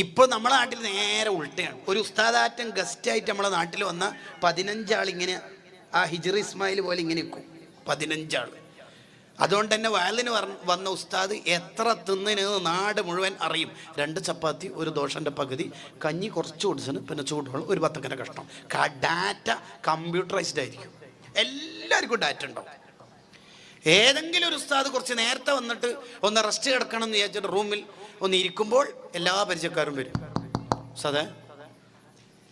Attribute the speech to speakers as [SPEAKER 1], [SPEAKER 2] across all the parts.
[SPEAKER 1] ഇപ്പോൾ നമ്മളെ നാട്ടിൽ നേരെ ഉൾട്ടയാണ്. ഒരു ഉസ്താദാറ്റം ഗസ്റ്റായിട്ട് നമ്മളെ നാട്ടിൽ വന്ന 15 ആൾ ഇങ്ങനെ ആ ഹിജർ ഇസ്മായിൽ പോലെ ഇങ്ങനെ നിൽക്കും. 15 ആൾ. അതുകൊണ്ട് തന്നെ വയലിന് വന്ന ഉസ്താദ് എത്ര തിന്നിന് നാട് മുഴുവൻ അറിയും. 2 ചപ്പാത്തി, ഒരു ദോശൻ്റെ പകുതി, കഞ്ഞി കുറച്ച് കുടിച്ചിന്, പിന്നെ ചൂടുവെള്ളം, ഒരു പത്തക്കര കഷ്ണം. ഡാറ്റ കമ്പ്യൂട്ടറൈസ്ഡ് ആയിരിക്കും. എല്ലാവർക്കും ഡാറ്റ ഉണ്ടാവും. ഏതെങ്കിലും ഒരു ഉസ്താദ് കുറച്ച് നേരത്തെ വന്നിട്ട് ഒന്ന് റെസ്റ്റ് കിടക്കണം എന്ന് വിചാരിച്ചിട്ട് റൂമിൽ ഒന്ന് ഇരിക്കുമ്പോൾ എല്ലാ പരിചയക്കാരും വരും. സദാ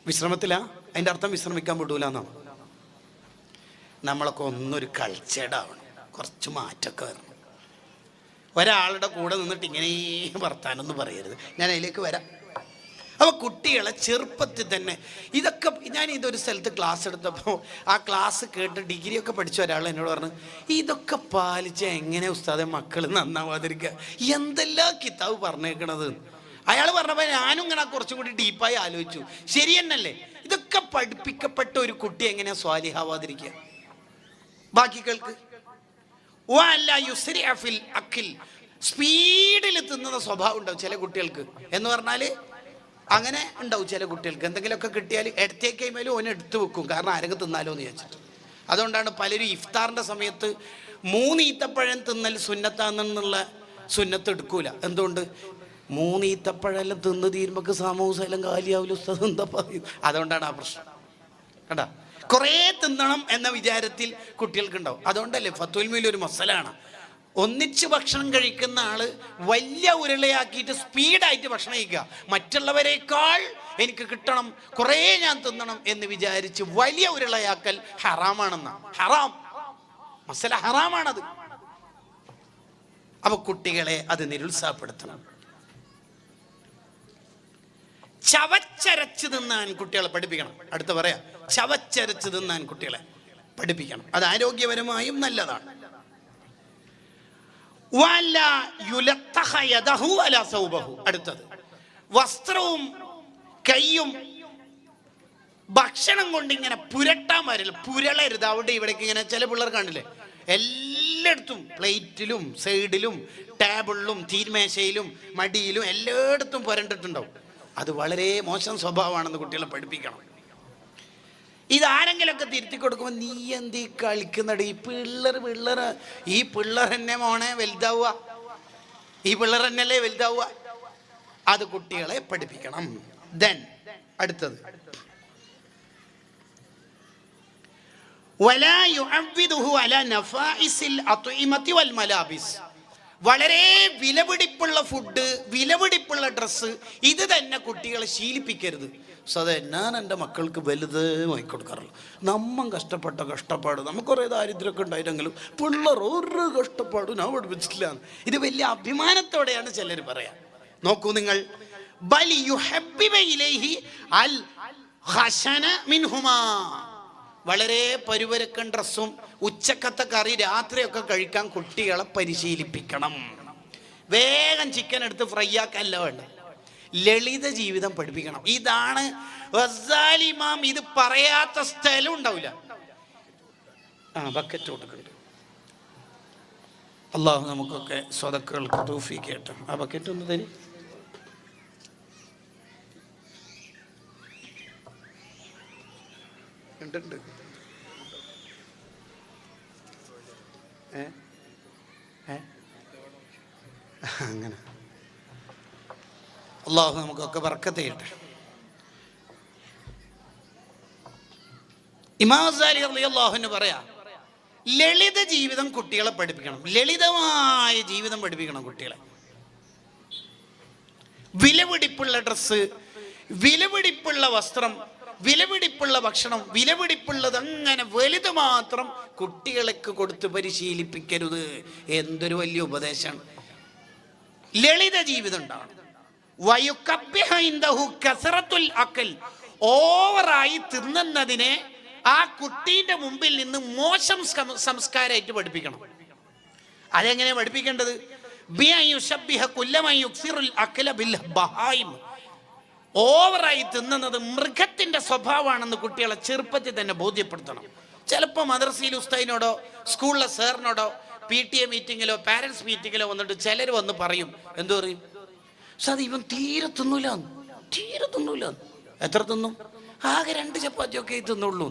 [SPEAKER 1] വിശ്രമത്തിലാ, അതിൻ്റെ അർത്ഥം വിശ്രമിക്കാൻ വിടൂല എന്നാണ്. നമ്മളൊക്കെ ഒന്നൊരു കൾച്ചേർഡാവണം, കുറച്ച് മാറ്റമൊക്കെ വരണം. ഒരാളുടെ കൂടെ നിന്നിട്ട് ഇങ്ങനെ വർത്താനൊന്നും പറയരുത്. ഞാൻ അതിലേക്ക് വരാം. അപ്പോൾ കുട്ടികളെ ചെറുപ്പത്തിൽ തന്നെ ഇതൊക്കെ, ഞാൻ ഇതൊരു സ്ഥലത്ത് ക്ലാസ് എടുത്തപ്പോൾ ആ ക്ലാസ് കേട്ട് ഡിഗ്രിയൊക്കെ പഠിച്ച ഒരാൾ എന്നോട് പറഞ്ഞു, ഇതൊക്കെ പാലിച്ച എങ്ങനെ ഉസ്താദെ മക്കൾ നന്നാവാതിരിക്കുക, എന്തെല്ലാം കിതാബ് പറഞ്ഞേക്കണത്. അയാൾ പറഞ്ഞപ്പോൾ ഞാനും ഇങ്ങനെ കുറച്ചും കൂടി ഡീപ്പായി ആലോചിച്ചു. ശരി തന്നെയല്ലേ, ഇതൊക്കെ പഠിപ്പിക്കപ്പെട്ട ഒരു കുട്ടി എങ്ങനെയാ സ്വാലിഹാവാതിരിക്കുക? ബാക്കി കേൾക്ക്. സ്പീഡിൽ തിന്നുന്ന സ്വഭാവം ഉണ്ടാവും ചില കുട്ടികൾക്ക്. എന്ന് പറഞ്ഞാൽ അങ്ങനെ ഉണ്ടാവും ചില കുട്ടികൾക്ക്. എന്തെങ്കിലുമൊക്കെ കിട്ടിയാൽ ഇടത്തേക്ക് കഴിയുമ്പോഴും ഓനെ എടുത്തു വെക്കും, കാരണം ആരെങ്കിലും തിന്നാലോ എന്ന് ചോദിച്ചിട്ട്. അതുകൊണ്ടാണ് പലരും ഇഫ്താറിൻ്റെ സമയത്ത് 3 ഈത്തപ്പഴം തിന്നൽ സുന്നത്താണെന്നുള്ള സുന്നത്ത് എടുക്കൂല. എന്തുകൊണ്ട്? 3 ഈത്തപ്പഴമെല്ലാം തിന്ന് തീരുമ്പോൾ സമൂസ എല്ലാം കാലിയാവില്ല ഉസ്താദ്, എന്താ പറയും? അതുകൊണ്ടാണ് ആ പ്രശ്നം. കേട്ടാ, കുറേ തിന്നണം എന്ന വിചാരത്തിൽ കുട്ടികൾക്കുണ്ടാവും. അതുകൊണ്ടല്ലേ ഫത്തുൽ മീൽ ഒരു മസലാണ്, ഒന്നിച്ച് ഭക്ഷണം കഴിക്കുന്ന ആള് വലിയ ഉരുളയാക്കിയിട്ട് സ്പീഡായിട്ട് ഭക്ഷണം കഴിക്കുക. മറ്റുള്ളവരെക്കാൾ എനിക്ക് കിട്ടണം, കുറേ ഞാൻ തിന്നണം എന്ന് വിചാരിച്ച് വലിയ ഉരുളയാക്കൽ ഹറാമാണെന്നാ. ഹറാം മസല, ഹറാമാണത്. അപ്പൊ കുട്ടികളെ അത് നിരുത്സാഹപ്പെടുത്തണം. ചവച്ചരച്ച് തിന്നാൻ കുട്ടികളെ പഠിപ്പിക്കണം. അടുത്ത പറയാ, ചവച്ചരച്ച് തിന്നാൻ കുട്ടികളെ പഠിപ്പിക്കണം. അത് ആരോഗ്യപരമായും നല്ലതാണ്. അടുത്തത്, വസ്ത്രവും കൈയും ഭക്ഷണം കൊണ്ട് ഇങ്ങനെ പുരട്ടാൻ വരില്ല, പുരളരുത്. അവിടെ ഇവിടേക്ക് ഇങ്ങനെ ചില പിള്ളേർ കണ്ടില്ലേ, എല്ലായിടത്തും പ്ലേറ്റിലും സൈഡിലും ടേബിളിലും തീർമേശയിലും മടിയിലും എല്ലായിടത്തും പുരണ്ടിട്ടുണ്ടാവും. അത് വളരെ മോശം സ്വഭാവമാണെന്ന് കുട്ടികളെ പഠിപ്പിക്കണം. ഇതാരെങ്കിലൊക്കെ തിരുത്തി കൊടുക്കുമ്പോൾ നീ എന്തീ കളിക്കുന്നടി, ഈ പിള്ളേർ തന്നെ മോനെ വലുതാവുക, ഈ പിള്ളേർ തന്നെയല്ലേ വലുതാവുക. അത് കുട്ടികളെ പഠിപ്പിക്കണം. ദെൻ അടുത്തത്, വളരെ വിലപിടിപ്പുള്ള ഫുഡ്, വിലപിടിപ്പുള്ള ഡ്രസ്സ്, ഇത് തന്നെ കുട്ടികളെ ശീലിപ്പിക്കരുത്. സതേ, ഞാൻ എൻ്റെ മക്കൾക്ക് വലുത് വാങ്ങിക്കൊടുക്കാറില്ല. നമ്മ കഷ്ടപ്പെട്ട കഷ്ടപ്പാട്, നമുക്കൊരേ ദാരിദ്ര്യമൊക്കെ ഉണ്ടായിട്ടെങ്കിലും പിള്ളേർ ഒരു കഷ്ടപ്പാടും ഞാൻ പഠിപ്പിച്ചിട്ടില്ല. ഇത് വലിയ അഭിമാനത്തോടെയാണ് ചിലർ പറയാം. നോക്കൂ നിങ്ങൾ, വളരെ പരുവരക്കൻ ഡ്രസ്സും ഉച്ചക്കത്തെ കറി രാത്രിയൊക്കെ കഴിക്കാൻ കുട്ടികളെ പരിശീലിപ്പിക്കണം. വേഗം ചിക്കൻ എടുത്ത് ഫ്രൈ ആക്കാനല്ല വേണ്ട, ലളിത ജീവിതം പഠിപ്പിക്കണം. ഇതാണ് ഗസാലി ഇമാം ഇത് പറയാത്ത സ്ഥലം ഉണ്ടാവില്ല. ബക്കറ്റ് കൊടുക്കുന്നുണ്ട്. അള്ളാഹു നമുക്കൊക്കെ സ്വതക്കൾക്ക് തൗഫീഖ് ചെയ്യട്ടെ. ആ ബക്കറ്റ് ഒന്ന് തരി. ഉണ്ട് അങ്ങനെ. അള്ളാഹു നമുക്കൊക്കെ ബർക്കത്ത് ചെയ്യട്ടെ. ഇമാം ഗസാലി റളിയല്ലാഹു അൻഹു പറയാ, ലളിത ജീവിതം കുട്ടികളെ പഠിപ്പിക്കണം. ലളിതമായ ജീവിതം പഠിപ്പിക്കണം കുട്ടികളെ. വിലപിടിപ്പുള്ള ഡ്രസ്സ്, വിലപിടിപ്പുള്ള വസ്ത്രം, വിലപിടിപ്പുള്ള ഭക്ഷണം, വിലപിടിപ്പുള്ളത് അങ്ങനെ വലുത് മാത്രം കുട്ടികൾക്ക് കൊടുത്ത് പരിശീലിപ്പിക്കരുത്. എന്തൊരു വലിയ ഉപദേശമാണ്. ലളിത ജീവിതം ഉണ്ടാവണം. ഓവറായി തിന്നുന്നതിനെ ആ കുട്ടീൻ്റെ മുമ്പിൽ നിന്ന് മോശം സംസ്കാരമായിട്ട് പഠിപ്പിക്കണം. അതെങ്ങനെ പഠിപ്പിക്കേണ്ടത്? ഓവറായി തിന്നുന്നത് മൃഗത്തിന്റെ സ്വഭാവമാണെന്ന് കുട്ടികളെ ചെറുപ്പത്തിൽ തന്നെ ബോധ്യപ്പെടുത്തണം. ചിലപ്പോൾ മദ്രസയിൽ ഉസ്താദിനോടോ സ്കൂളിലെ സാറിനോടോ PTA മീറ്റിങ്ങിലോ പാരൻസ് മീറ്റിങ്ങിലോ വന്നിട്ട് ചിലർ വന്ന് പറയും, എന്തു പറയും, പക്ഷെ അത് ഇവൻ തീരെ തിന്നൂല. എത്ര തിന്നും? ആകെ 2 ചപ്പാത്തിയൊക്കെ തിന്നുള്ളൂ.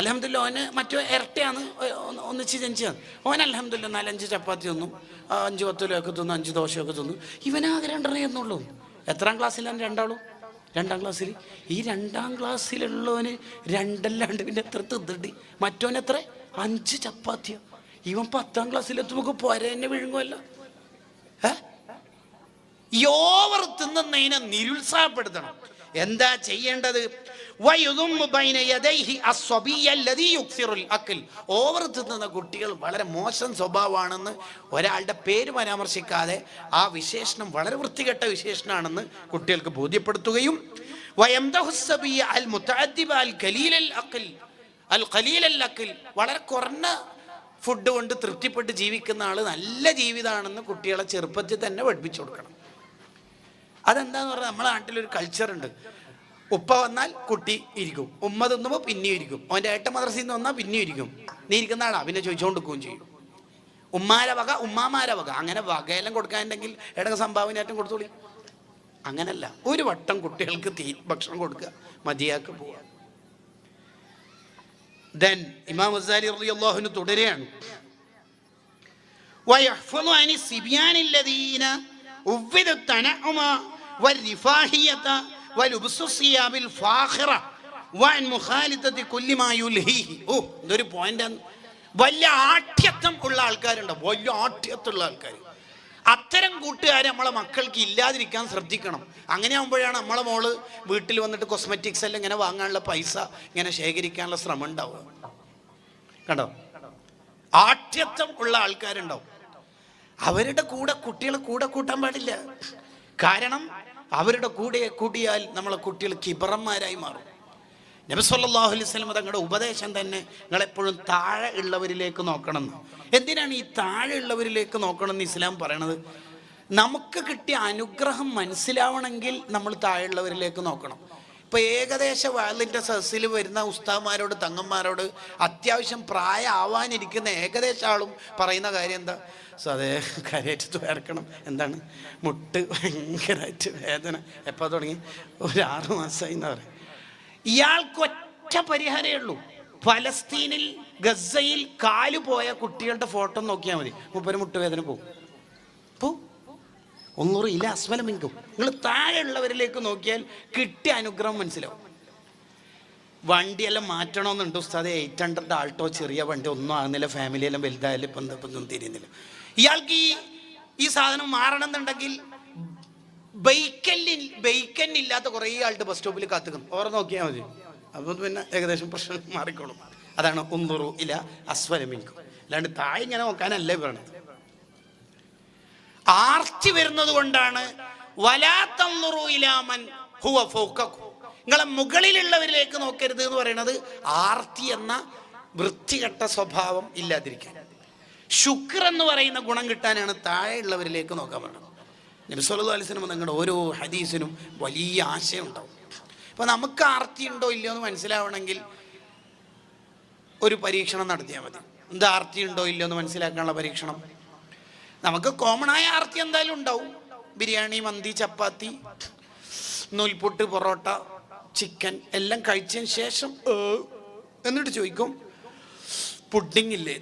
[SPEAKER 1] അൽഹംദുലില്ലാ ഓന് മറ്റോ ഇരട്ടയാണ്, ഒന്നിച്ച് ജനിച്ചാണ്. ഓൻ അൽഹംദുലില്ലാ 4-5 ചപ്പാത്തി തിന്നും, 5-10 കിലോയൊക്കെ തിന്നും, 5 ദോശയൊക്കെ തിന്നും. ഇവനാകെ 2 എന്നുള്ളൂ. എത്രാം ക്ലാസ്സിലാണ് രണ്ടാളും? 2-ാം ക്ലാസ്സിൽ. ഈ 2-ാം ക്ലാസ്സിലുള്ളവന് 2 പിന്നെ എത്ര തിന്നിട്ട്? മറ്റോൻ എത്ര? 5 ചപ്പാത്തിയോ. ഇവൻ 10-ാം ക്ലാസ്സിലെത്തുമ്പോൾ പോരന്നെ വിഴുങ്ങുമല്ല. ഈ ഓവർ തിന്നുന്നതിനെ നിരുത്സാഹപ്പെടുത്തണം. എന്താ ചെയ്യേണ്ടത്? ഓവർ തിന്നുന്ന കുട്ടികൾ വളരെ മോശം സ്വഭാവമാണെന്ന് ഒരാളുടെ പേര് പരാമർശിക്കാതെ ആ വിശേഷണം വളരെ വൃത്തികെട്ട വിശേഷണമാണെന്ന് കുട്ടികൾക്ക് ബോധ്യപ്പെടുത്തുകയും വളരെ കുറഞ്ഞ ഫുഡ് കൊണ്ട് തൃപ്തിപ്പെട്ട് ജീവിക്കുന്ന ആള് നല്ല ജീവിതമാണെന്ന് കുട്ടികളെ ചെറുപ്പത്തിൽ തന്നെ പഠിപ്പിച്ചു കൊടുക്കണം. അതെന്താന്ന് പറഞ്ഞാൽ നമ്മളെ നാട്ടിലൊരു കൾച്ചറുണ്ട്. ഉപ്പ വന്നാൽ കുട്ടി ഇരിക്കും, ഉമ്മ തിന്നുമ്പോൾ പിന്നെയും ഇരിക്കും, അവൻ്റെ ഏട്ട മദ്രസയിൽ നിന്ന് വന്നാൽ പിന്നെയും ഇരിക്കും. നീ ഇരിക്കുന്ന ആളാ പിന്നെ ചോദിച്ചുകൊണ്ടിരിക്കുകയും ചെയ്യും. ഉമ്മാരെ വക, ഉമ്മാമാരെ വക, അങ്ങനെ വകയെല്ലാം കൊടുക്കാനുണ്ടെങ്കിൽ ഇടക്ക് സംഭാവനയായിട്ടും കൊടുത്തോളി. അങ്ങനല്ല, ഒരു വട്ടം കുട്ടികൾക്ക് ഭക്ഷണം കൊടുക്കുക, മതിയാക്കി പോവുക. ദെൻ ഇമാം ഗസാലി റളിയല്ലാഹു അൻഹു തുടരുകയാണ്. വയഹ്ഫളു അനി സിബ്യാനില്ലദീന ഉവ്വിദു തനഉമ വൽരിഫാഹിയത വലുബ്സു സിയാബിൽ ഫാഖിറ വഅൻ മുഖാലിതതി കുല്ലി മാ യുൽഹിഹി. ഓ, ഇതൊരു പോയിന്റാണ്. വലിയ ആഠ്യത്വം ഉള്ള ആൾക്കാരുണ്ട്, വലിയ ആഠ്യത്വമുള്ള ആൾക്കാർ. അത്തരം കൂട്ടുകാരെ നമ്മളെ മക്കൾക്ക് ഇല്ലാതിരിക്കാൻ ശ്രദ്ധിക്കണം. അങ്ങനെ ആകുമ്പോഴാണ് നമ്മളെ മോള് വീട്ടിൽ വന്നിട്ട് കോസ്മെറ്റിക്സ് എല്ലാം ഇങ്ങനെ വാങ്ങാനുള്ള പൈസ ഇങ്ങനെ ശേഖരിക്കാനുള്ള ശ്രമം ഉണ്ടാവും. കണ്ടോ, ആഠ്യത്വം ഉള്ള ആൾക്കാരുണ്ടാവും. അവരുടെ കൂടെ കുട്ടികളെ കൂടെ കൂട്ടാൻ പാടില്ല. കാരണം അവരുടെ കൂടെ കൂടിയാൽ നമ്മളെ കുട്ടികൾ കിബറന്മാരായി മാറും. നബി സല്ലല്ലാഹു അലൈഹി വസല്ലം തങ്ങളുടെ ഉപദേശം തന്നെ നിങ്ങളെപ്പോഴും താഴെ ഉള്ളവരിലേക്ക് നോക്കണം എന്ന്. എന്തിനാണ് ഈ താഴെ ഉള്ളവരിലേക്ക് നോക്കണം എന്ന് ഇസ്ലാം പറയണത്? നമുക്ക് കിട്ടിയ അനുഗ്രഹം മനസ്സിലാവണമെങ്കിൽ നമ്മൾ താഴെ ഉള്ളവരിലേക്ക് നോക്കണം. ഇപ്പോൾ ഏകദേശ വാലിൻ്റെ സദസ്സിൽ വരുന്ന ഉസ്താദ്മാരോട്, തങ്ങന്മാരോട് അത്യാവശ്യം പ്രായമാവാനിരിക്കുന്ന ഏകദേശ ആളും പറയുന്ന കാര്യം എന്താ? അതേ കാര്യമായിട്ട് വേർക്കണം. എന്താണ്? മുട്ട് ഭയങ്കരമായിട്ട് വേദന. എപ്പോൾ തുടങ്ങി? ഒരു 6 മാസമായി എന്ന് പറയും. ഇയാൾക്ക് ഒറ്റ പരിഹാരമേ ഉള്ളൂ. ഫലസ്തീനിൽ ഗസയിൽ കാല് പോയ കുട്ടികളുടെ ഫോട്ടോ നോക്കിയാൽ മതി, മുപ്പര് മുട്ടുവേദന പോകും. ഒന്നൂറ് ഇല്ല അസ്വലം മിങ്കും. നിങ്ങൾ താഴെയുള്ളവരിലേക്ക് നോക്കിയാൽ കിട്ടിയ അനുഗ്രഹം മനസ്സിലാവും. വണ്ടിയെല്ലാം മാറ്റണമെന്നുണ്ട് ഉസ്താദേ. 800 ആൾട്ടോ ചെറിയ വണ്ടി ഒന്നും ആകുന്നില്ല, ഫാമിലിയെല്ലാം വലുതായാലും ഇപ്പം തിരിയുന്നില്ല. ഇയാൾക്ക് ഈ സാധനം മാറണം എന്നുണ്ടെങ്കിൽ ബൈക്കന്നില്ലാത്ത കുറേ ആളുടെ ബസ് സ്റ്റോപ്പിൽ കാത്തുക്കും. ഓരോ നോക്കിയാൽ മതി, അപ്പോൾ പിന്നെ ഏകദേശം പ്രശ്നം മാറിക്കോളും. അതാണ് ഉൻദുറു ഇല അസ്ഫല മിൻകും. അല്ലാണ്ട് താഴെ ഇങ്ങനെ നോക്കാനല്ലേ പറയണത്. ആർത്തി വരുന്നത് കൊണ്ടാണ് വലാ തൻദുറു ഇലാ മൻ ഹുവ ഫൗകക്കും. നിങ്ങളെ മുകളിലുള്ളവരിലേക്ക് നോക്കരുത് എന്ന് പറയുന്നത് ആർത്തി എന്ന വൃത്തികെട്ട സ്വഭാവം ഇല്ലാതിരിക്കാൻ. ശുക്ർ എന്ന് പറയുന്ന ഗുണം കിട്ടാനാണ് താഴെ ഉള്ളവരിലേക്ക് നോക്കാൻ പറയുന്നത്. നബി സല്ലല്ലാഹു അലൈഹി വസല്ലം നിങ്ങളുടെ ഓരോ ഹദീസിനും വലിയ ആശയം ഉണ്ടാവും. അപ്പോൾ നമുക്ക് ആർത്തി ഉണ്ടോ ഇല്ലയോ എന്ന് മനസ്സിലാവണമെങ്കിൽ ഒരു പരീക്ഷണം നടത്തിയാൽ മതി. എന്താ ആർത്തി ഉണ്ടോ ഇല്ലയോ എന്ന് മനസ്സിലാക്കാനുള്ള പരീക്ഷണം? നമുക്ക് കോമണായ ആർത്തി എന്തായാലും ഉണ്ടാവും. ബിരിയാണി, മന്തി, ചപ്പാത്തി, നൂൽപുട്ട്, പൊറോട്ട, ചിക്കൻ എല്ലാം കഴിച്ചതിന് ശേഷം എന്നിട്ട് ചോദിക്കും പുഡിംഗ് ഇല്ലേ?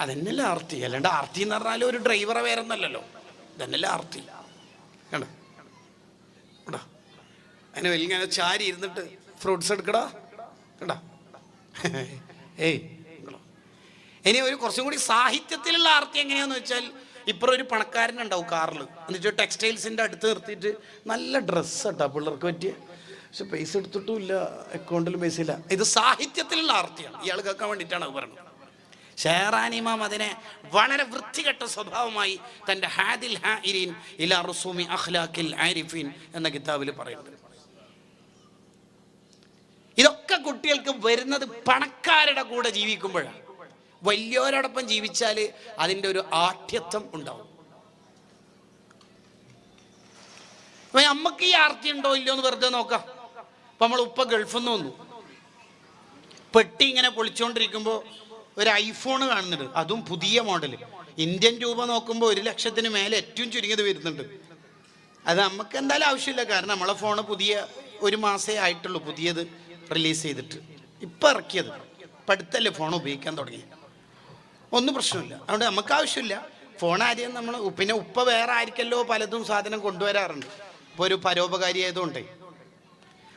[SPEAKER 1] അതെന്നല്ലേ ആർത്തി. അല്ലാണ്ട് ആർത്തി എന്ന് പറഞ്ഞാൽ ഒരു ഡ്രൈവറെ വേറെ ഒന്നല്ലല്ലോ. ഇതന്നല്ലേ ആർത്തി. കണ്ടോ കേട്ടോ, അതിന് വലിയ ചാരി ഇരുന്നിട്ട് ഫ്രൂട്ട്സ് എടുക്കടാ കേട്ടോ. ഏയ് ഇനി ഒരു കുറച്ചും കൂടി സാഹിത്യത്തിലുള്ള ആർത്തി എങ്ങനെയാന്ന് വെച്ചാൽ, ഇപ്പം ഒരു പണക്കാരനുണ്ടാവും കാറിൽ, എന്നിട്ട് ടെക്സ്റ്റൈൽസിൻ്റെ അടുത്ത് നിർത്തിയിട്ട് നല്ല ഡ്രസ്സ് കേട്ടോ പിള്ളേർക്ക് പറ്റിയ, പക്ഷെ പൈസ എടുത്തിട്ടും ഇല്ല, അക്കൗണ്ടിലും പൈസ ഇല്ല. ഇത് സാഹിത്യത്തിലുള്ള ആർത്തിയാണ്. ഇയാൾ കേൾക്കാൻ വേണ്ടിയിട്ടാണ് അത് പറയുന്നത്. ഷെഹറാനി ഇമാം അതിനെ വളരെ വൃത്തികെട്ട സ്വഭാവമായി തൻ്റെ ഹാദിൽ ഹാഇരീൻ ഇലാ റുസൂമി അഖ്ലാഖിൽ ആരിഫീൻ എന്ന കിതാബിൽ പറയുന്നത്. ഇതൊക്കെ കുട്ടികൾക്ക് വരുന്നത് പണക്കാരുടെ കൂടെ ജീവിക്കുമ്പോഴാണ്. വലിയവരോടൊപ്പം ജീവിച്ചാൽ അതിൻ്റെ ഒരു ആഠ്യത്വം ഉണ്ടാവും. അപ്പൊ നമുക്ക് ഈ ആർത്തി ഉണ്ടോ ഇല്ലയോ എന്ന് വെറുതെ നോക്കാം. അപ്പൊ നമ്മൾ ഉപ്പ ഗൾഫിൽ നിന്ന് വന്നു, പെട്ടി ഇങ്ങനെ പൊളിച്ചുകൊണ്ടിരിക്കുമ്പോൾ ഒരു ഐഫോൺ കാണുന്നുണ്ട്, അതും പുതിയ മോഡൽ. ഇന്ത്യൻ രൂപ നോക്കുമ്പോൾ 1 ലക്ഷത്തിന് മേലെ ഏറ്റവും ചുരുങ്ങിയത് വരുന്നുണ്ട്. അത് നമുക്ക് എന്തായാലും ആവശ്യമില്ല. കാരണം നമ്മളെ ഫോണ് പുതിയ 1 മാസേ ആയിട്ടുള്ളൂ, പുതിയത് റിലീസ് ചെയ്തിട്ട് ഇപ്പം ഇറക്കിയത്. ഇപ്പം അടുത്തല്ലേ ഫോൺ ഉപയോഗിക്കാൻ തുടങ്ങി. ഒന്നും പ്രശ്നമില്ല. അതുകൊണ്ട് നമുക്ക് ആവശ്യമില്ല ഫോൺ. ആരെയും നമ്മൾ പിന്നെ ഉപ്പ വേറെ ആയിരിക്കല്ലോ പലതും സാധനം കൊണ്ടുവരാറുണ്ട്. ഇപ്പോൾ ഒരു പരോപകാരി ആയതുകൊണ്ടേ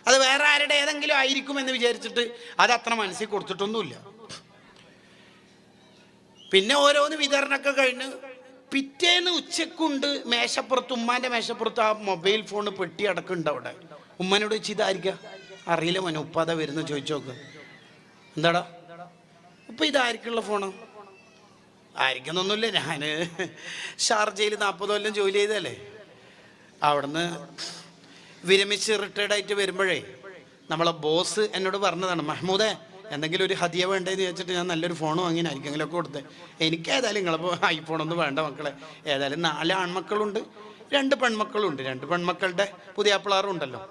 [SPEAKER 1] അത് വേറെ ആരുടെ ഏതെങ്കിലും ആയിരിക്കുമെന്ന് വിചാരിച്ചിട്ട് അത് അത്ര മനസ്സിൽ കൊടുത്തിട്ടൊന്നുമില്ല. പിന്നെ ഓരോന്ന് വിതരണമൊക്കെ കഴിഞ്ഞ് പിറ്റേന്ന് ഉച്ചക്കുണ്ട് മേശപ്പുറത്ത്, ഉമ്മാൻ്റെ മേശപ്പുറത്ത് ആ മൊബൈൽ ഫോൺ പെട്ടി അടക്കമുണ്ട് അവിടെ. ഉമ്മനോട് ചോദിച്ചു ഇതായിരിക്കാം. അറിയില്ല മോനെ, ഉപ്പ അതാ വരുന്നു ചോദിച്ചു നോക്ക്. എന്താടാ ഉപ്പ ഇതായിരിക്കുള്ള ഫോണ്? ആയിരിക്കുന്നൊന്നുമില്ല, ഞാൻ ഷാർജയിൽ 40 കൊല്ലം ജോലി ചെയ്തല്ലേ. അവിടുന്ന് വിരമിച്ച് റിട്ടയർഡായിട്ട് വരുമ്പോഴേ നമ്മളെ ബോസ് എന്നോട് പറഞ്ഞതാണ്, മഹ്മൂദേ എന്തെങ്കിലും ഒരു ഹദിയ വേണ്ടതെന്ന് ചോദിച്ചിട്ട് ഞാൻ നല്ലൊരു ഫോൺ വാങ്ങി ആയിരിക്കെങ്കിലൊക്കെ കൊടുത്തത്. എനിക്ക് ഏതായാലും നിങ്ങളിപ്പോൾ ഐഫോണൊന്നും വേണ്ട മക്കളെ. ഏതായാലും 4 ആൺമക്കളുണ്ട്, 2 പെൺമക്കളുണ്ട്. 2 പെൺമക്കളുടെ പുതിയ പിള്ളേരും ഉണ്ടല്ലോ,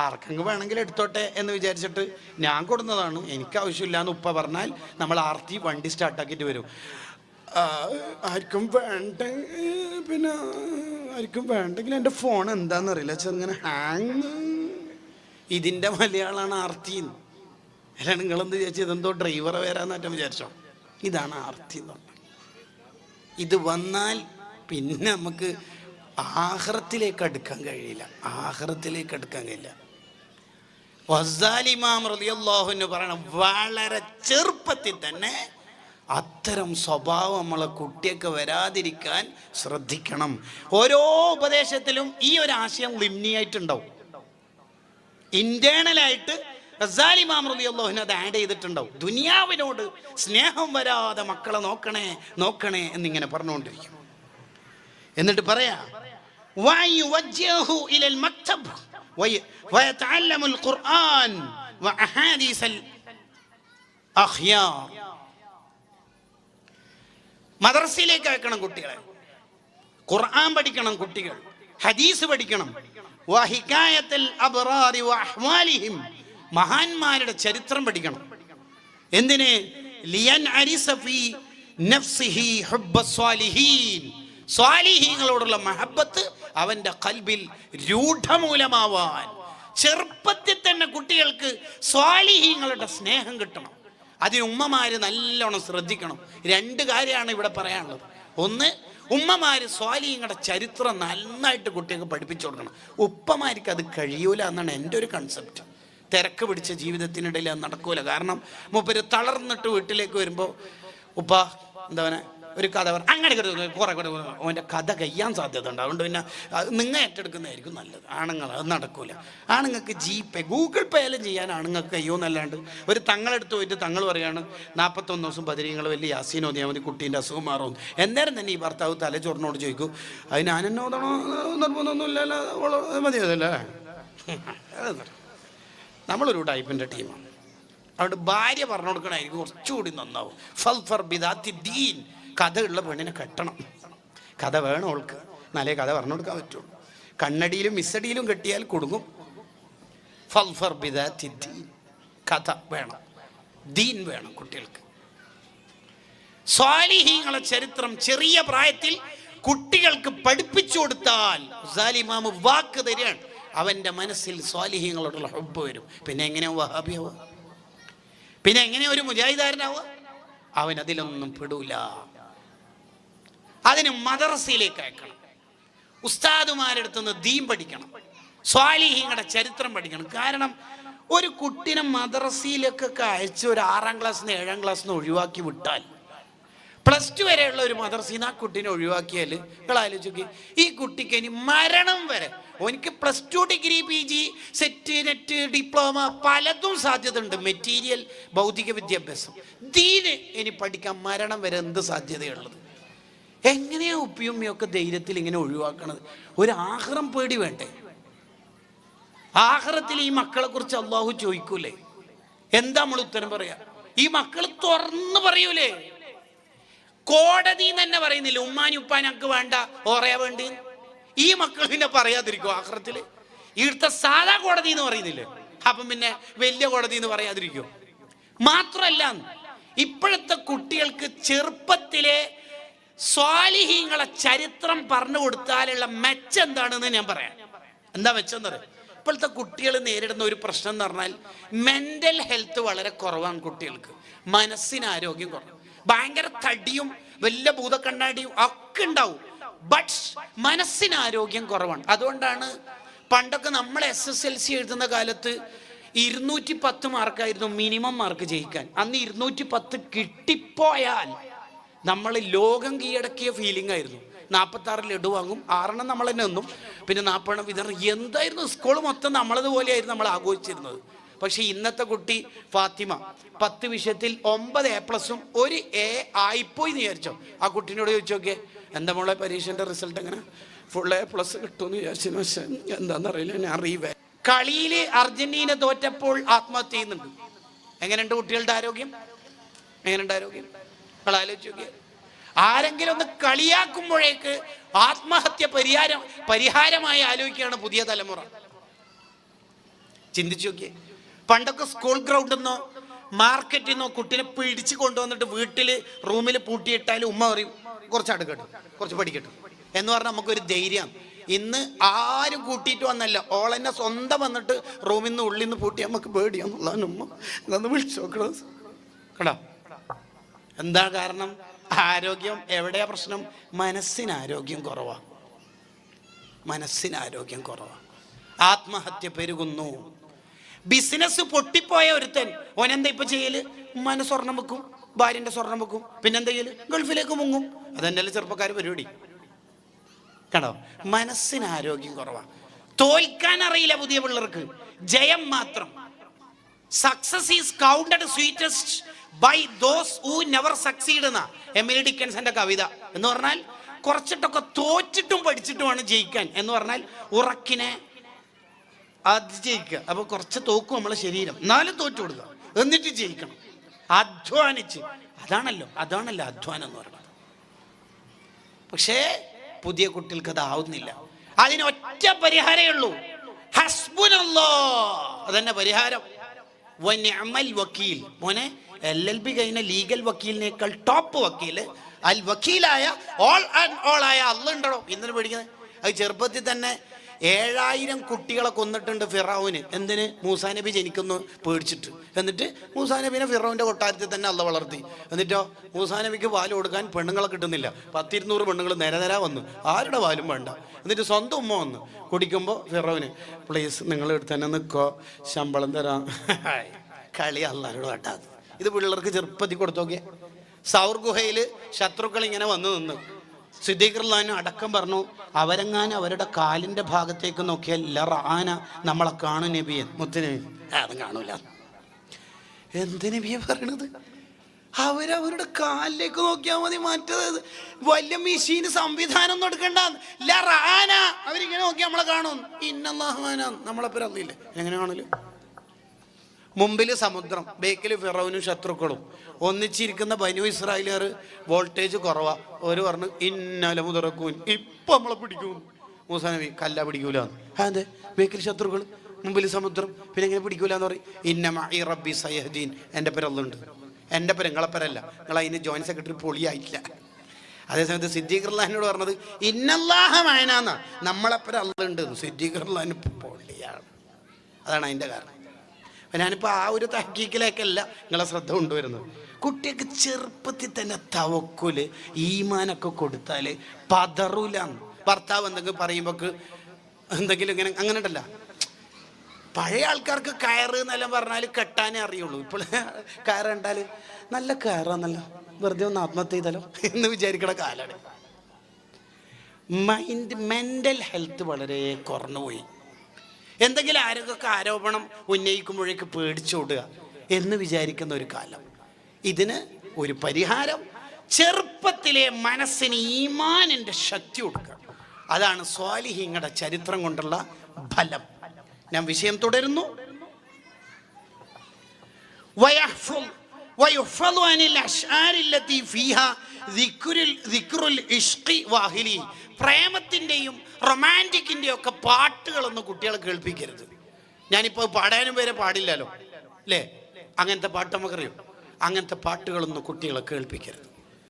[SPEAKER 1] ആർക്കെങ്കിലും വേണമെങ്കിൽ എടുത്തോട്ടെ എന്ന് വിചാരിച്ചിട്ട് ഞാൻ കൊടുന്നതാണ്. എനിക്ക് ആവശ്യമില്ല എന്ന് ഉപ്പ പറഞ്ഞാൽ നമ്മൾ ആർത്തി വണ്ടി സ്റ്റാർട്ടാക്കിയിട്ട് വരും. ആർക്കും വേണ്ട, പിന്നെ ആർക്കും വേണ്ടെങ്കിൽ എൻ്റെ ഫോൺ എന്താണെന്നറിയില്ല, ചെറുങ്ങനെ ഹാങ്. ഇതിൻ്റെ മലയാളമാണ് ആർത്തി. അല്ല നിങ്ങളെന്ത് വിചാരിച്ചു ഇതെന്തോ ഡ്രൈവറെ വരാന്നറ്റം വിചാരിച്ചോ? ഇതാണ് ആർത്തി എന്ന് പറഞ്ഞത്. ഇത് വന്നാൽ പിന്നെ നമുക്ക് ആഖിറത്തിലേക്ക് അടുക്കാൻ കഴിയില്ല. ആഖിറത്തിലേക്ക് അടുക്കാൻ കഴിയില്ല. ഗസാലി ഇമാം റളിയല്ലാഹു അൻഹു പറയണം, വളരെ ചെറുപ്പത്തിൽ തന്നെ അത്തരം സ്വഭാവം നമ്മളെ കുട്ടിയൊക്കെ വരാതിരിക്കാൻ ശ്രദ്ധിക്കണം. ഓരോ ഉപദേശത്തിലും ഈ ഒരു ആശയം ലിംനിയായിട്ടുണ്ടാവും. ഇന്റേണലായിട്ട് ഗസാലി ഇമാം റളിയല്ലാഹു അൻഹു അത് ആഡ് ചെയ്തിട്ടുണ്ടാവും. ദുനിയാവിനോട് സ്നേഹം വരാതെ മക്കളെ നോക്കണേ നോക്കണേ എന്നിങ്ങനെ പറഞ്ഞുകൊണ്ടിരിക്കും. എന്നിട്ട് പറയാ വയുവജ്ജിഹു ഇലൽ മക്തബ് വയതഅല്ലമുൽ ഖുർആൻ വഅഹാദീസൽ അഖ്യാർ. മദ്രസയിലേക്ക് അയക്കണം കുട്ടികളെ, ഖുർആൻ പഠിക്കണം കുട്ടികൾ, ഹദീസ് പഠിക്കണം. വഹികായത്തുൽ അബ്റാരി വഅഹ്വാലിഹിം, മഹാന്മാരുടെ ചരിത്രം പഠിക്കണം. എന്തിന്? ലിയൻ അരിസ ഫീ നഫ്സിഹി ഹുബ്ബസ് സ്വാലിഹീൻ, സ്വാലിഹീങ്ങളോടുള്ള മഹബത്ത് അവന്റെ ഖൽബിൽ രൂഢമൂലമാവാൻ ചെറുപ്പത്തിൽ തന്നെ കുട്ടികൾക്ക് സ്വാലിഹീങ്ങളുടെ സ്നേഹം കിട്ടണം. അതിന് ഉമ്മമാര് നല്ലോണം ശ്രദ്ധിക്കണം. 2 കാര്യമാണ് ഇവിടെ പറയാനുള്ളത്. ഒന്ന്, ഉമ്മമാര് സ്വാലിഹീങ്ങളുടെ ചരിത്രം നന്നായിട്ട് കുട്ടികൾക്ക് പഠിപ്പിച്ചു കൊടുക്കണം. ഉപ്പമാർക്ക് അത് കഴിയൂല എന്നാണ് എൻ്റെ ഒരു കൺസെപ്റ്റ്. തിരക്ക് പിടിച്ച ജീവിതത്തിനിടയിൽ അത് നടക്കൂല. കാരണം മൂപ്പര് തളർന്നിട്ട് വീട്ടിലേക്ക് വരുമ്പോൾ ഉപ്പ എന്താ ഒരു കഥ അങ്ങനെ കുറെ അവൻ്റെ കഥ കഴിയാൻ സാധ്യത ഉണ്ട്. അതുകൊണ്ട് പിന്നെ നിങ്ങൾ ഏറ്റെടുക്കുന്നതായിരിക്കും നല്ലത്. ആണുങ്ങൾ അത് നടക്കൂല. ആണുങ്ങൾക്ക് GPay ഗൂഗിൾ പേയിലും ചെയ്യാൻ ആണുങ്ങൾക്ക് കഴിയുമോ എന്നല്ലാണ്ട് ഒരു തങ്ങളെടുത്ത് പോയിട്ട് തങ്ങൾ പറയാണ് 41 ദിവസം ബദരീങ്ങൾ വലിയ യാസീൻ ഓതിയാൽ മതി കുട്ടീൻ്റെ അസുഖം മാറും. എന്നേരം തന്നെ ഈ ഭർത്താവ് തലച്ചോറിനോട് ചോദിക്കും, അത് ഞാൻ എന്നെ ഓതണോ? നിർബന്ധമൊന്നുമില്ലല്ലോ, മതിയതല്ലേ. നമ്മളൊരു ടൈപ്പിൻ്റെ ടീമാണ്. അതുകൊണ്ട് ഭാര്യ പറഞ്ഞു കൊടുക്കണമായിരിക്കും കുറച്ചുകൂടി നന്നാവും. ഫൽഫർ ബിദാത്തി ദീൻ, കഥയുള്ള പെണ്ണിനെ കെട്ടണം. കഥ വേണം അവൾക്ക്, എന്നാലേ കഥ പറഞ്ഞു കൊടുക്കാൻ പറ്റുള്ളൂ. കണ്ണടിയിലും മിസ്സടിയിലും കെട്ടിയാൽ കുടുങ്ങും. ഫൽഫർ ബിദാത്തി ദീൻ, കഥ വേണം, ദീൻ വേണം കുട്ടികൾക്ക്. സ്വാലിഹീങ്ങളെ ചരിത്രം ചെറിയ പ്രായത്തിൽ കുട്ടികൾക്ക് പഠിപ്പിച്ചു കൊടുത്താൽ ഇമാം വാക്ക് തരികയാണ്, അവൻ്റെ മനസ്സിൽ സ്വാലിഹീങ്ങളോടുള്ള ഹുബ്ബ് വരും. പിന്നെ എങ്ങനെയാ വഹാബിയാവുക? പിന്നെ എങ്ങനെയാ ഒരു മുജാഹിദാരനാവുക? അവൻ അതിലൊന്നും പെടൂല. അതിന് മദ്രസയിലേക്ക് അയക്കണം. ഉസ്താദുമാരുടെ അടുത്തുനിന്ന് ദീൻ പഠിക്കണം, സ്വാലിഹീങ്ങളുടെ ചരിത്രം പഠിക്കണം. കാരണം ഒരു കുട്ടിനെ മദ്രസയിലേക്കൊക്കെ അയച്ച് ഒരു 6ാം ക്ലാസ്സിന് 7ാം ക്ലാസ്സിന് ഒഴിവാക്കി വിട്ടാൽ +2 വരെയുള്ള ഒരു മദ്രസയിൽ നിന്ന് ആ കുട്ടീനെ ഒഴിവാക്കിയാൽ നിങ്ങൾ ആലോചിക്കുക, ഈ കുട്ടിക്ക് ഇനി മരണം വരെ എനിക്ക് +2 degree PG set net diploma പലതും സാധ്യത ഉണ്ട്. മെറ്റീരിയൽ ഭൗതിക വിദ്യാഭ്യാസം ദീന് ഇനി പഠിക്കാൻ മരണം വരെ എന്ത് സാധ്യതയുള്ളത്? എങ്ങനെയാ ഉപ്പിയുമ്മയൊക്കെ ധൈര്യത്തിൽ ഇങ്ങനെ ഒഴിവാക്കണത്? ഒരു ആഖിറം പേടി വേണ്ടേ? ആഖിറത്തിൽ ഈ മക്കളെ കുറിച്ച് അള്ളാഹു ചോദിക്കൂലേ? എന്താ നമ്മൾ ഉത്തരം പറയാ? ഈ മക്കൾ തുറന്ന് പറയൂലേ? കോടതി തന്നെ പറയുന്നില്ല ഉമ്മാനി ഉപ്പാനക്ക് വേണ്ട ഓറയാ വേണ്ടി. ഈ മക്കൾ പിന്നെ പറയാതിരിക്കും ആഖിറത്തില്? ഇവിടുത്തെ സാധാ കോടതി എന്ന് പറയുന്നില്ലേ, അപ്പം പിന്നെ വലിയ കോടതി എന്ന് പറയാതിരിക്കും? മാത്രല്ല, ഇപ്പോഴത്തെ കുട്ടികൾക്ക് ചെറുപ്പത്തിലെ സ്വാലിഹീങ്ങളെ ചരിത്രം പറഞ്ഞു കൊടുത്താലുള്ള മെച്ചെന്താണെന്ന് ഞാൻ പറയാം. എന്താ വെച്ചെന്നറിയാം, ഇപ്പോഴത്തെ കുട്ടികൾ നേരിടുന്ന ഒരു പ്രശ്നം എന്ന് പറഞ്ഞാൽ മെന്റൽ ഹെൽത്ത് വളരെ കുറവാണ് കുട്ടികൾക്ക്. മനസ്സിന് ആരോഗ്യം കുറവ്. ഭയങ്കര തടിയും വലിയ ഭൂതക്കണ്ണാടിയും ഒക്കെ ഉണ്ടാവും, ബട്ട് മനസ്സിന് ആരോഗ്യം കുറവാണ്. അതുകൊണ്ടാണ് പണ്ടൊക്കെ നമ്മൾ SSLC എഴുതുന്ന കാലത്ത് 210 മാർക്കായിരുന്നു മിനിമം മാർക്ക് ജയിക്കാൻ. അന്ന് 210 കിട്ടിപ്പോയാൽ നമ്മൾ ലോകം കീഴടക്കിയ ഫീലിംഗ് ആയിരുന്നു. 46 ലഡു വാങ്ങും, 6 നമ്മൾ തന്നെ ഒന്നും, പിന്നെ 40 വിതരണം. എന്തായിരുന്നു, സ്കൂൾ മൊത്തം നമ്മളതുപോലെയായിരുന്നു നമ്മൾ ആഘോഷിച്ചിരുന്നത്. പക്ഷെ ഇന്നത്തെ കുട്ടി ഫാത്തിമ 10 വിഷയത്തിൽ 9 A+ഉം 1 A ആയിപ്പോയി എന്ന് വിചാരിച്ചോ. ആ കുട്ടീനോട് ചോദിച്ചു നോക്കിയേ, എന്താ മോളെ പരീക്ഷൻ്റെ റിസൾട്ട് എങ്ങനെ? ഫുൾ A+ കിട്ടുമെന്ന് വിചാരിച്ചു, പക്ഷെ എന്താണെന്നറിയില്ല, ഞാൻ അറിയുവേ. കളിയിൽ അർജന്റീന തോറ്റപ്പോൾ ആത്മഹത്യ ചെയ്യുന്നുണ്ട്. എങ്ങനെയുണ്ട് കുട്ടികളുടെ ആരോഗ്യം? എങ്ങനെയുണ്ട് ആരോഗ്യം? ആലോചിച്ച് നോക്കിയേ. ആരെങ്കിലും ഒന്ന് കളിയാക്കുമ്പോഴേക്ക് ആത്മഹത്യ പരിഹാരമായി ആലോചിക്കുകയാണ് പുതിയ തലമുറ. ചിന്തിച്ചു നോക്കിയേ. പണ്ടൊക്കെ സ്കൂൾ ഗ്രൗണ്ടിൽ നിന്നോ മാർക്കറ്റിൽ നിന്നോ കുട്ടീനെ പിടിച്ച് കൊണ്ടുവന്നിട്ട് വീട്ടിൽ റൂമിൽ പൂട്ടിയിട്ടാലും ഉമ്മ പറയും കുറച്ച് അടുക്കട്ടെ, കുറച്ച് പഠിക്കട്ടെ എന്ന് പറഞ്ഞാൽ നമുക്കൊരു ധൈര്യമാണ്. ഇന്ന് ആരും കൂട്ടിയിട്ട് വന്നല്ല, ഓളെന്നെ സ്വന്തം വന്നിട്ട് റൂമിൽ നിന്ന് ഉള്ളിൽ നിന്ന് പൂട്ടി നമുക്ക് പേടിയാന്നുള്ളതാണ്. ഉമ്മ ഇതൊന്ന് വിളിച്ചു നോക്കണം കേട്ടോ. എന്താ കാരണം? ആരോഗ്യം. എവിടെയാ പ്രശ്നം? മനസ്സിന് ആരോഗ്യം കുറവാണ്. മനസ്സിന് ആരോഗ്യം കുറവാണ്. ആത്മഹത്യ പെരുകുന്നു. ബിസിനസ് പൊട്ടിപ്പോയ ഒരുത്തൻ ഓനെന്താ ഇപ്പൊ ചെയ്യല്? ഉമ്മാന്റെ സ്വർണം വെക്കും, ഭാര്യന്റെ സ്വർണം വെക്കും, പിന്നെന്താ ചെയ്യല്? ഗൾഫിലേക്ക് മുങ്ങും. അതെന്നെ ചെറുപ്പക്കാർ പരിപാടി കണ്ടോ. മനസ്സിന് ആരോഗ്യം കുറവാണ്. തോൽക്കാൻ അറിയില്ല പുതിയ പിള്ളേർക്ക്, ജയം മാത്രം. Success is counted sweetest by those who never succeed എന്ന എമിലി ഡിക്കൻസന്റെ കവിത. എന്ന് പറഞ്ഞാൽ കുറച്ചിട്ടൊക്കെ തോറ്റിട്ടും പഠിച്ചിട്ടുമാണ് ജയിക്കാൻ. എന്ന് പറഞ്ഞാൽ ഉറക്കിനെ ജയിക്കുക. അപ്പൊ കുറച്ച് തോക്കും നമ്മളെ ശരീരം, എന്നാലും തോറ്റു കൊടുക്കുക, എന്നിട്ട് ജയിക്കണം, അധ്വാനിച്ച്. അതാണല്ലോ അധ്വാനം എന്ന് പറയുന്നത്. പക്ഷേ പുതിയ കുട്ടികൾക്ക് അതാവുന്നില്ല. അതിന് ഒറ്റ പരിഹാരമേ ഉള്ളൂ, ഹസ്ബുനല്ലാഹ്. അതന്നെ പരിഹാരം. വനിഅമൽ വക്കീൽ. മോനെ LLB കഴിഞ്ഞ ലീഗൽ വക്കീലിനേക്കാൾ ടോപ്പ് വക്കീല് അൽ വക്കീലായ ഓൾ ആൻഡ് ഓൾ ആയ അള്ളാഹ് ഉണ്ടോ ഇന്നലെ പഠിക്കുന്നത്. അത് ചെറുപ്പത്തിൽ തന്നെ 7000 കുട്ടികളെ കൊന്നിട്ടുണ്ട് ഫിറഔന്. എന്തിന്? മൂസാ നബി ജനിക്കുന്നു പേടിച്ചിട്ട്. എന്നിട്ട് മൂസാ നബിനെ ഫിറൗന്റെ കൊട്ടാരത്തിൽ തന്നെ അള്ളാഹ് വളർത്തി. എന്നിട്ടോ മൂസാ നബിക്ക് പാല് കൊടുക്കാൻ പെണ്ണുങ്ങളെ കിട്ടുന്നില്ല. 100-200 പെണ്ണുങ്ങൾ നിര വന്നു, ആരുടെ പാലും വേണ്ട. എന്നിട്ട് സ്വന്തം ഉമ്മ വന്നു കുടിക്കുമ്പോൾ ഫിറൗന്, പ്ലീസ് നിങ്ങൾ എടുത്ത് തന്നെ നിൽക്കോ, ശമ്പളം തരാം. കളി അള്ളാഹിനോട് കേട്ടാത്. ഇത് പിള്ളേർക്ക് ചെറുപ്പത്തിൽ കൊടുത്തോക്കിയേ. സൗർ ഗുഹയിൽ ശത്രുക്കൾ ഇങ്ങനെ വന്നു നിന്ന് സിദ്ദീഖ് റളിയല്ലാഹു അടക്കം പറഞ്ഞു, അവരെങ്ങാനും അവരുടെ കാലിന്റെ ഭാഗത്തേക്ക് നോക്കിയാൽ ലറആന, നമ്മളെ കാണും നബിയെ. മുത്തുനബി അതും കാണൂല. എന്ത് നബിയെ പറയണത്? അവരവരുടെ കാലിലേക്ക് നോക്കിയാൽ മതി, മറ്റേത് വലിയ മെഷീൻ സംവിധാനം ഒന്നും എടുക്കണ്ട. ലറആന, അവരിങ്ങനെ നോക്കി നമ്മളെ കാണും. ഇന്നല്ലാഹു നമ്മളെപ്പോ അറിയില്ലേ? എങ്ങനെ കാണൂല? മുമ്പിൽ സമുദ്രം, ബേക്കിൽ ഫിറൗനും ശത്രുക്കളും, ഒന്നിച്ചിരിക്കുന്ന ബനു ഇസ്രായേലുകാർ വോൾട്ടേജ് കുറവാ. ഒരു പറഞ്ഞു ഇന്നലെ മുതറക്കൂൻ, ഇപ്പൊ നമ്മളെ പിടിക്കും. മൂസാ നബി കല്ല പിടിക്കൂലെന്ന്. അതെ, ബേക്കിൽ ശത്രുക്കൾ, മുമ്പിൽ സമുദ്രം, പിന്നെ എങ്ങനെ പിടിക്കൂലെന്ന് പറയും. ഇന്നമഇ റബ്ബി സയഹ്ദീൻ. എൻ്റെ പേരല്ലുണ്ട്, എൻ്റെ പേര് നിങ്ങളെപ്പരല്ല, നിങ്ങൾ അതിന് ജോയിന്റ് സെക്രട്ടറി പൊളിയായിട്ടില്ല. അതേസമയത്ത് സിദ്ദീഖ് റളിയല്ലാഹു പറഞ്ഞത് ഇന്നല്ലാഹ മഅനാ, നമ്മളെപ്പര അല്ലുണ്ട്. സിദ്ദീഖ് റളിയല്ലാഹു പൊളിയാണ്. അതാണ് അതിൻ്റെ കാരണം. ഞാനിപ്പോൾ ആ ഒരു തഹ്ഖീഖിലേക്കല്ല നിങ്ങളെ ശ്രദ്ധ കൊണ്ടുവരുന്നത്. കുട്ടിക്ക് ചെറുപ്പത്തിൽ തന്നെ തവക്കുല് ഈമാനൊക്കെ കൊടുത്താൽ പതറൂല. ഭർത്താവ് എന്തെങ്കിലും പറയുമ്പോൾക്ക് എന്തെങ്കിലും ഇങ്ങനെ അങ്ങനെ ഉണ്ടല്ല. പഴയ ആൾക്കാർക്ക് കയറ് എന്നെല്ലാം പറഞ്ഞാൽ കെട്ടാനേ അറിയുള്ളൂ. ഇപ്പോൾ കയറ് കണ്ടാൽ നല്ല കയറാന്നല്ല, വെറുതെ ഒന്ന് ആത്മഹത്യ ചെയ്താലോ എന്ന് വിചാരിക്കണ കാലാണ്. മെൻ്റൽ ഹെൽത്ത് വളരെ കുറഞ്ഞുപോയി. എന്തെങ്കിലും ആരോഗ്യമൊക്കെ ആരോപണം ഉന്നയിക്കുമ്പോഴേക്ക് പേടിച്ചോടുക എന്ന് വിചാരിക്കുന്ന ഒരു കാലം. ഇതിന് ഒരു പരിഹാരം ചെറുപ്പത്തിലെ മനസ്സിന് ഈമാനിൻ്റെ ശക്തി കൊടുക്കുക. അതാണ് സ്വാലിഹീങ്ങളുടെ ചരിത്രം കൊണ്ടുള്ള ഫലം. ഞാൻ വിഷയം തുടരുന്നു. പ്രേമത്തിൻ്റെയും റൊമാൻറ്റിക്കിൻ്റെയും ഒക്കെ പാട്ടുകളൊന്നും കുട്ടികളെ കേൾപ്പിക്കരുത്. ഞാനിപ്പോൾ പാടാനും വരെ പാടില്ലല്ലോ അല്ലേ? അങ്ങനത്തെ പാട്ട് നമുക്കറിയും. അങ്ങനത്തെ പാട്ടുകളൊന്നും കുട്ടികളെ കേൾപ്പിക്കരുത്.